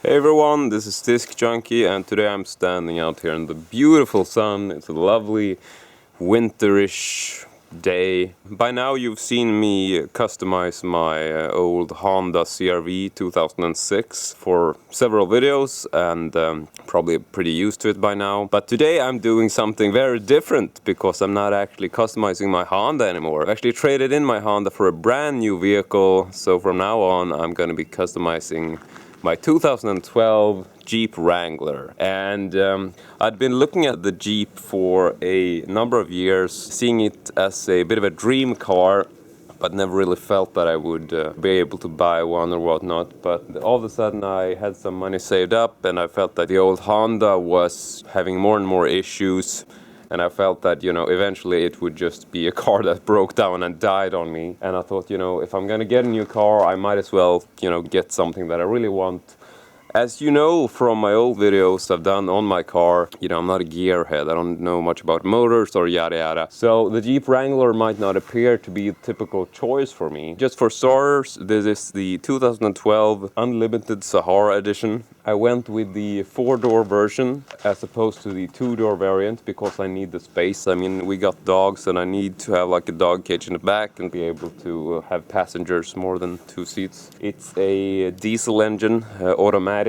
Hey everyone, this is Disc Junkie, and today I'm standing out here in the beautiful sun. It's a lovely winterish day. By now you've seen me customize my old Honda CR-V 2006 for several videos, and probably pretty used to it by now. But today I'm doing something very different because I'm not actually customizing my Honda anymore. I've actually traded in my Honda for a brand new vehicle, so from now on I'm going to be customizing my 2012 Jeep Wrangler. And I'd been looking at the Jeep for a number of years, seeing it as a bit of a dream car, but never really felt that I would be able to buy one or whatnot. But all of a sudden I had some money saved up, and I felt that the old Honda was having more and more issues. And I felt that, eventually it would just be a car that broke down and died on me. And I thought, if I'm gonna get a new car, I might as well, get something that I really want. As you know from my old videos I've done on my car, I'm not a gearhead. I don't know much about motors or yada yada. So the Jeep Wrangler might not appear to be a typical choice for me. Just for starters, this is the 2012 Unlimited Sahara Edition. I went with the 4-door version as opposed to the 2-door variant because I need the space. I mean, we got dogs and I need to have like a dog cage in the back and be able to have passengers more than 2 seats. It's a diesel engine, automatic.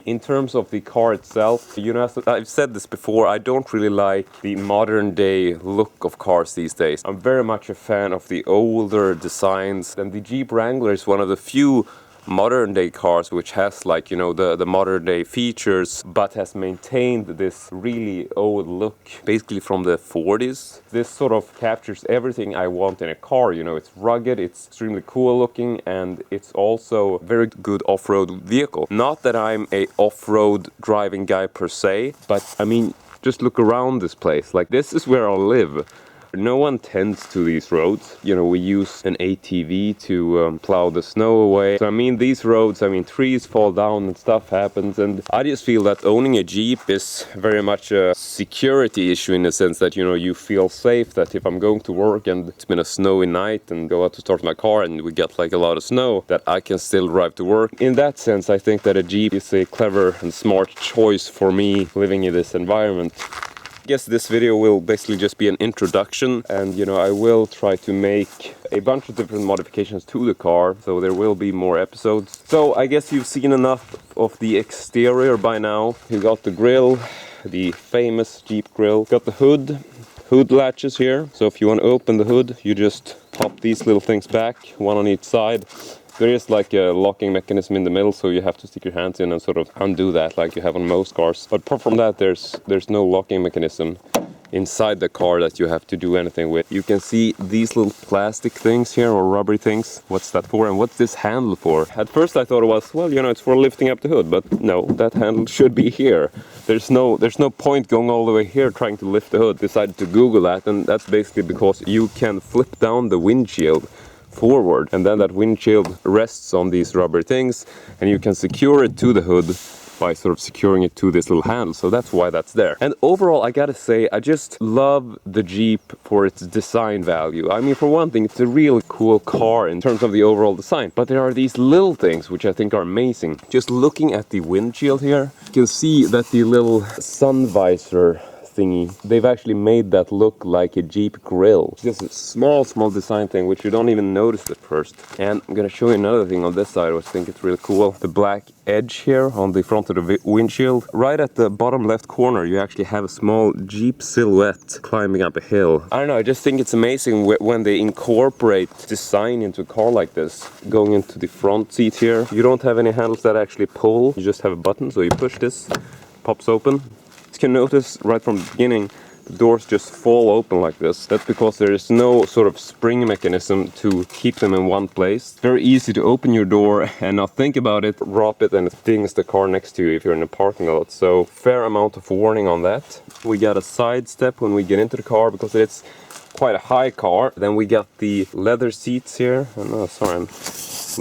In terms of the car itself, as I've said this before, I don't really like the modern day look of cars these days. I'm very much a fan of the older designs, and the Jeep Wrangler is one of the few modern day cars which has the modern day features but has maintained this really old look, basically from the 40s. This sort of captures everything I want in a car. It's rugged, it's extremely cool looking, and it's also a very good off-road vehicle. Not that I'm a off-road driving guy per se, but I mean, just look around this place. Like, this is where I live. No one tends to these roads. We use an ATV to plow the snow away. So I mean, these roads, trees fall down and stuff happens, and I just feel that owning a Jeep is very much a security issue in the sense that, you feel safe that if I'm going to work and it's been a snowy night and go out to start my car and we get like a lot of snow, that I can still drive to work. In that sense, I think that a Jeep is a clever and smart choice for me living in this environment. I guess this video will basically just be an introduction, and I will try to make a bunch of different modifications to the car, so there will be more episodes. So I guess you've seen enough of the exterior by now. You got the grille, the famous Jeep grille. Got the hood latches here, so if you want to open the hood, you just pop these little things back, one on each side. There is like a locking mechanism in the middle, so you have to stick your hands in and sort of undo that like you have on most cars. But apart from that, there's no locking mechanism inside the car that you have to do anything with. You can see these little plastic things here, or rubbery things. What's that for, and what's this handle for? At first I thought it was, well, it's for lifting up the hood, but no, that handle should be here. There's no point going all the way here trying to lift the hood. Decided to Google that, and that's basically because you can flip down the windshield forward, and then that windshield rests on these rubber things, and you can secure it to the hood by sort of securing it to this little handle. So that's why that's there. And overall, I gotta say, I just love the Jeep for its design value. I mean, for one thing, it's a real cool car in terms of the overall design, but there are these little things which I think are amazing. Just looking at the windshield here, you can see that the little sun visor thingy, they've actually made that look like a Jeep grille. Just a small design thing which you don't even notice at first. And I'm gonna show you another thing on this side which I think is really cool. The black edge here on the front of the windshield. Right at the bottom left corner you actually have a small Jeep silhouette climbing up a hill. I don't know, I just think it's amazing when they incorporate design into a car like this. Going into the front seat here, you don't have any handles that actually pull, you just have a button, so you push this, pops open. You can notice right from the beginning the doors just fall open like this. That's because there is no sort of spring mechanism to keep them in one place. It's very easy to open your door and not think about it, drop it, and it dings the car next to you if you're in a parking lot. So fair amount of warning on that. We got a side step when we get into the car because it's quite a high car. Then we got the leather seats here. Oh, sorry,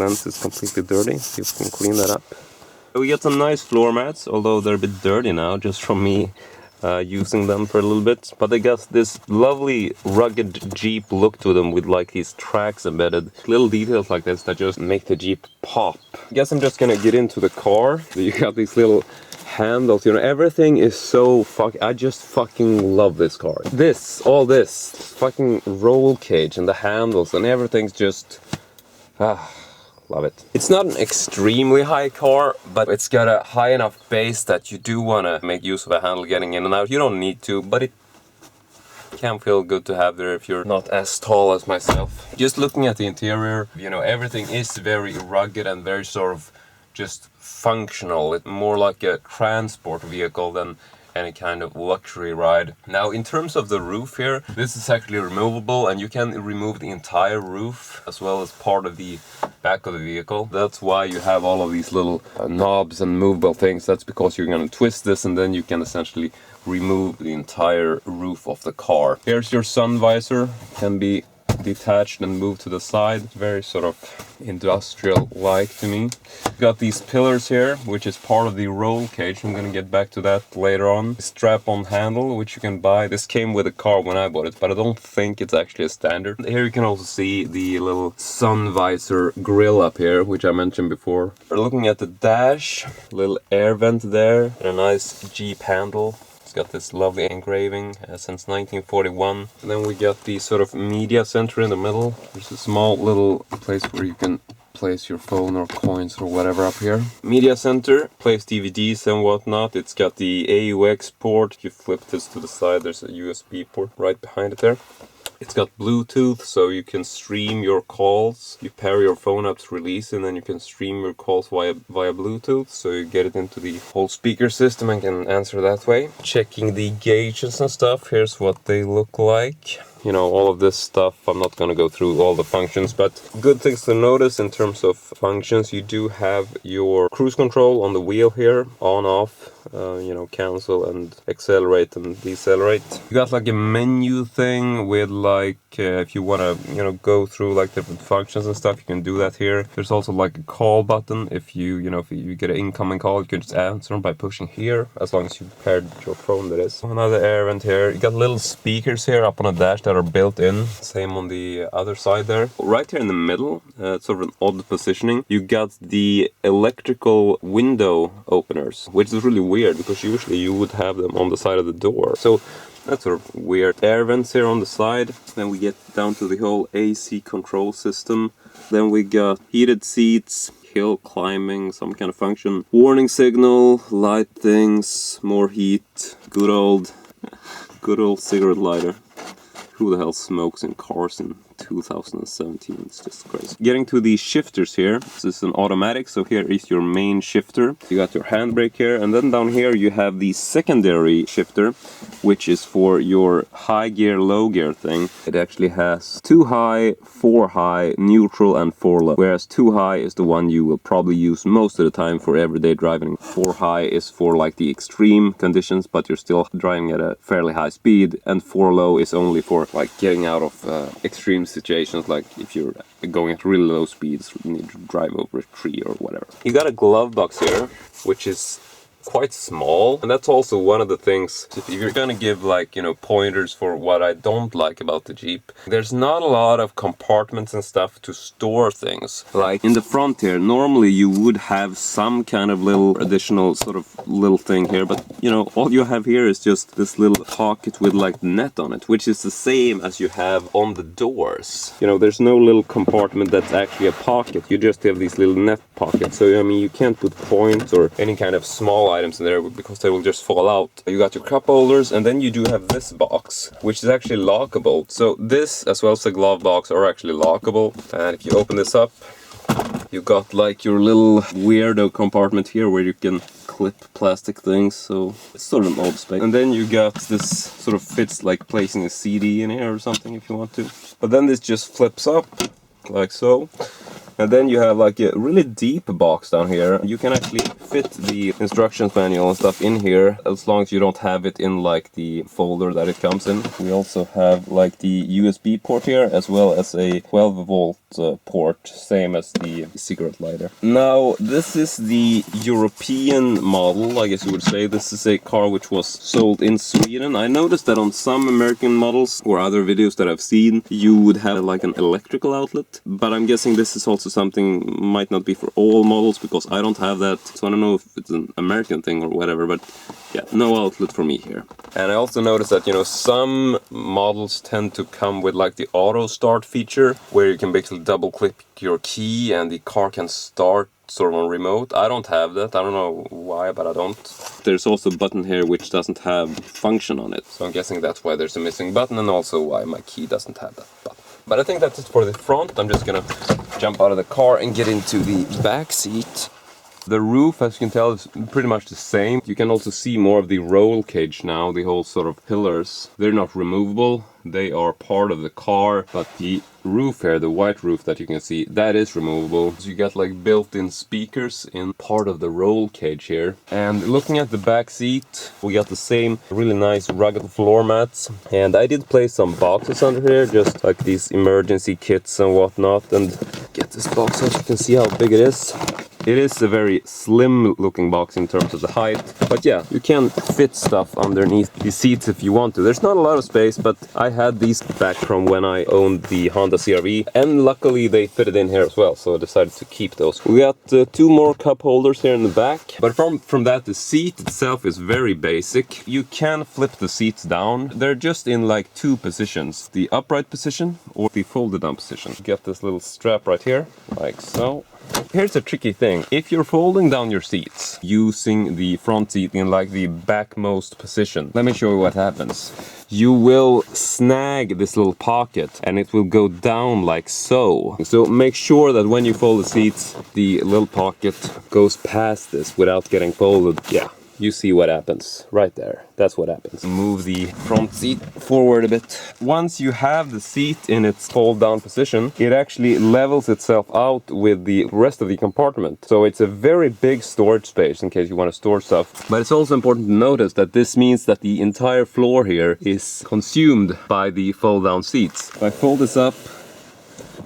lens is completely dirty. See if we can clean that up. We got some nice floor mats, although they're a bit dirty now just from me using them for a little bit. But they got this lovely rugged Jeep look to them with like these tracks embedded. Little details like this that just make the Jeep pop. I guess I'm just gonna get into the car. You got these little handles, you know, everything is so I just fucking love this car. All this fucking roll cage and the handles and everything's just love it. It's not an extremely high car, but it's got a high enough base that you do want to make use of a handle getting in and out. You don't need to, but it can feel good to have there if you're not as tall as myself. Just looking at the interior, you know, everything is very rugged and very sort of just functional. It's more like a transport vehicle than any kind of luxury ride. Now, in terms of the roof here, this is actually removable and you can remove the entire roof as well as part of the back of the vehicle. That's why you have all of these little knobs and movable things. That's because you're going to twist this and then you can essentially remove the entire roof of the car. Here's your sun visor, can be detached and moved to the side. Very sort of industrial-like to me. Got these pillars here, which is part of the roll cage. I'm gonna get back to that later on. Strap-on handle, which you can buy. This came with a car when I bought it, but I don't think it's actually a standard. Here you can also see the little sun visor grill up here, which I mentioned before. We're looking at the dash, little air vent there, and a nice Jeep handle. Got this lovely engraving since 1941. And then we got the sort of media center in the middle. There's a small little place where you can place your phone or coins or whatever up here. Media center, place DVDs and whatnot. It's got the AUX port. If you flip this to the side, there's a USB port right behind it there. It's got Bluetooth, so you can stream your calls. You pair your phone up to release and then you can stream your calls via Bluetooth. So you get it into the whole speaker system and can answer that way. Checking the gauges and stuff. Here's what they look like. You know, all of this stuff, I'm not going to go through all the functions, but good things to notice in terms of functions. You do have your cruise control on the wheel here, on, off, you know, cancel and accelerate and decelerate. You got like a menu thing with like, if you want to, you know, go through like different functions and stuff, you can do that here. There's also like a call button. If you know, if you get an incoming call, you can just answer by pushing here, as long as you paired your phone, that is. Another air vent here. You got little speakers here up on the dash that are built in. Same on the other side there. Right here in the middle, it's sort of an odd positioning. You got the electrical window openers, which is really weird because usually you would have them on the side of the door. So that's sort of weird. Air vents here on the side. Then we get down to the whole AC control system. Then we got heated seats, hill climbing, some kind of function. Warning signal, light things, more heat. Good old cigarette lighter. Who the hell smokes in cars in 2017? It's just crazy. Getting to the shifters here. This is an automatic, so here is your main shifter. You got your handbrake here, and then down here you have the secondary shifter, which is for your high gear, low gear thing. It actually has 2 high, 4 high, neutral and 4 low. Whereas 2 high is the one you will probably use most of the time for everyday driving. 4 high is for like the extreme conditions, but you're still driving at a fairly high speed. And 4 low is only for like getting out of extreme situations, like if you're going at really low speeds, you need to drive over a tree or whatever. You got a glove box here, which is quite small, and that's also one of the things, if you're gonna give like, you know, pointers for what I don't like about the Jeep, there's not a lot of compartments and stuff to store things. Like in the front here, normally you would have some kind of little additional sort of little thing here, but you know, all you have here is just this little pocket with like net on it, which is the same as you have on the doors. You know, there's no little compartment that's actually a pocket, you just have these little net pockets. So I mean, you can't put points or any kind of small items in there because they will just fall out. You got your cup holders, and then you do have this box, which is actually lockable. So this, as well as the glove box, are actually lockable. And if you open this up, you got like your little weirdo compartment here where you can clip plastic things, so it's sort of an old space. And then you got this sort of fits like placing a CD in here or something if you want to. But then this just flips up like so. And then you have like a really deep box down here. You can actually fit the instructions manual and stuff in here, as long as you don't have it in like the folder that it comes in. We also have like the USB port here, as well as a 12 volt port, same as the cigarette lighter. Now, this is the European model, I guess you would say. This is a car which was sold in Sweden. I noticed that on some American models or other videos that I've seen, you would have like an electrical outlet. But I'm guessing this is also something might not be for all models because I don't have that. So I don't know if it's an American thing or whatever, but yeah, no outlet for me here. And I also noticed that, you know, some models tend to come with like the auto start feature where you can basically double click your key and the car can start sort of on remote. I don't have that. I don't know why, but I don't. There's also a button here which doesn't have function on it. So I'm guessing that's why there's a missing button and also why my key doesn't have that button. But I think that's it for the front. I'm just gonna jump out of the car and get into the back seat. The roof, as you can tell, is pretty much the same. You can also see more of the roll cage now, the whole sort of pillars. They're not removable, they are part of the car, but the roof here, the white roof that you can see, that is removable. So you got like built-in speakers in part of the roll cage here. And looking at the back seat, we got the same really nice rugged floor mats. And I did place some boxes under here, just like these emergency kits and whatnot. And get this box out, you can see how big it is. It is a very slim looking box in terms of the height, but yeah, you can fit stuff underneath the seats if you want to. There's not a lot of space, but I had these back from when I owned the Honda CR-V, and luckily they fitted in here as well, so I decided to keep those. We got two more cup holders here in the back, but from that, the seat itself is very basic. You can flip the seats down. They're just in like two positions, the upright position or the folded down position. You get this little strap right here, like so. Here's a tricky thing. If you're folding down your seats using the front seat in like the backmost position, let me show you what happens. You will snag this little pocket and it will go down like so. So make sure that when you fold the seats, the little pocket goes past this without getting folded. Yeah. You see what happens right there. That's what happens. Move the front seat forward a bit. Once you have the seat in its fold down position, it actually levels itself out with the rest of the compartment. So it's a very big storage space in case you want to store stuff. But it's also important to notice that this means that the entire floor here is consumed by the fold down seats. If I fold this up,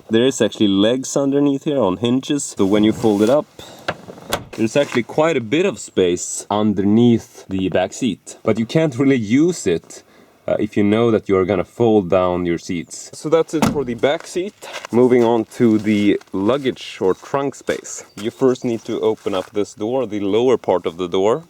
there is actually legs underneath here on hinges. So when you fold it up, there's actually quite a bit of space underneath the back seat, but you can't really use it if you know that you're gonna fold down your seats. So that's it for the back seat. Moving on to the luggage or trunk space. You first need to open up this door, the lower part of the door.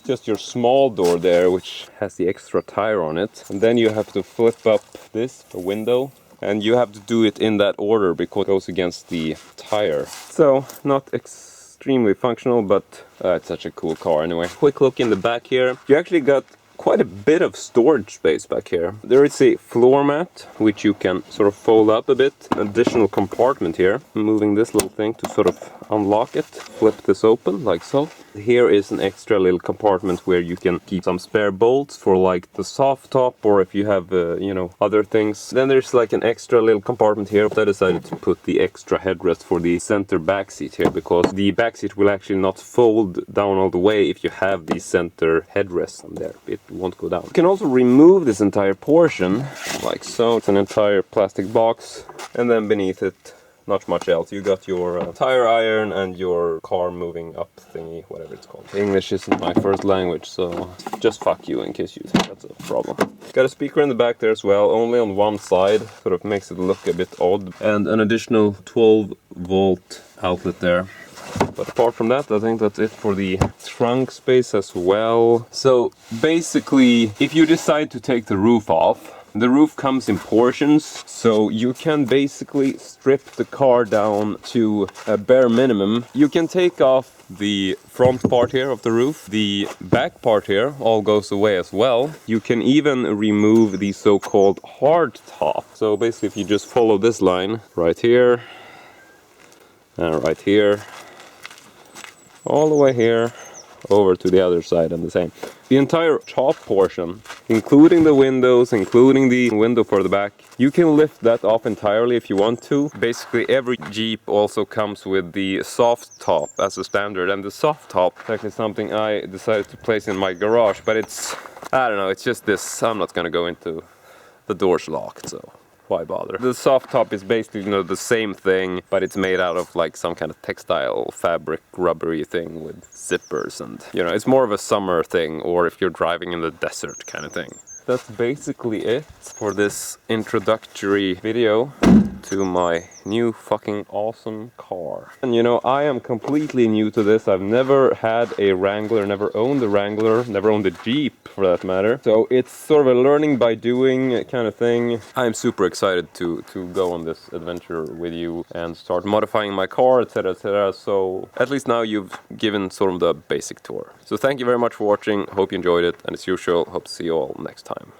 Just your small door there, which has the extra tire on it. And then you have to flip up this window. And you have to do it in that order because it goes against the tire. So, not extremely functional, but it's such a cool car anyway. Quick look in the back here. You actually got quite a bit of storage space back here. There is a floor mat, which you can sort of fold up a bit. An additional compartment here. Moving this little thing to sort of unlock it. Flip this open, like so. Here is an extra little compartment where you can keep some spare bolts for like the soft top, or if you have, you know, other things. Then there's like an extra little compartment here. I decided to put the extra headrest for the center back seat here because the back seat will actually not fold down all the way if you have the center headrest on there. It won't go down. You can also remove this entire portion, like so. It's an entire plastic box, and then beneath it, not much else. You got your tire iron and your car moving up thingy, whatever it's called. English isn't my first language, so just fuck you in case you think that's a problem. Got a speaker in the back there as well, only on one side, sort of makes it look a bit odd. And an additional 12-volt outlet there. But apart from that, I think that's it for the trunk space as well. So basically, if you decide to take the roof off, the roof comes in portions, so you can basically strip the car down to a bare minimum. You can take off the front part here of the roof. The back part here all goes away as well. You can even remove the so-called hard top. So basically, if you just follow this line right here and right here, all the way here, over to the other side and the same. The entire top portion, including the windows, including the window for the back, you can lift that off entirely if you want to. Basically every Jeep also comes with the soft top as a standard, and the soft top is actually something I decided to place in my garage, but it's, I don't know, it's just this. I'm not gonna go into the doors locked, so why bother? The soft top is basically, you know, the same thing, but it's made out of like some kind of textile fabric rubbery thing with zippers, and you know, it's more of a summer thing, or if you're driving in the desert kind of thing. That's basically it for this introductory video to my new fucking awesome car. And you know, I am completely new to this. I've never had a Wrangler, never owned a Wrangler, never owned a Jeep for that matter. So it's sort of a learning by doing kind of thing. I'm super excited to go on this adventure with you and start modifying my car, etc, etc. So at least now you've given sort of the basic tour. So thank you very much for watching. Hope you enjoyed it, and as usual, hope to see you all next time.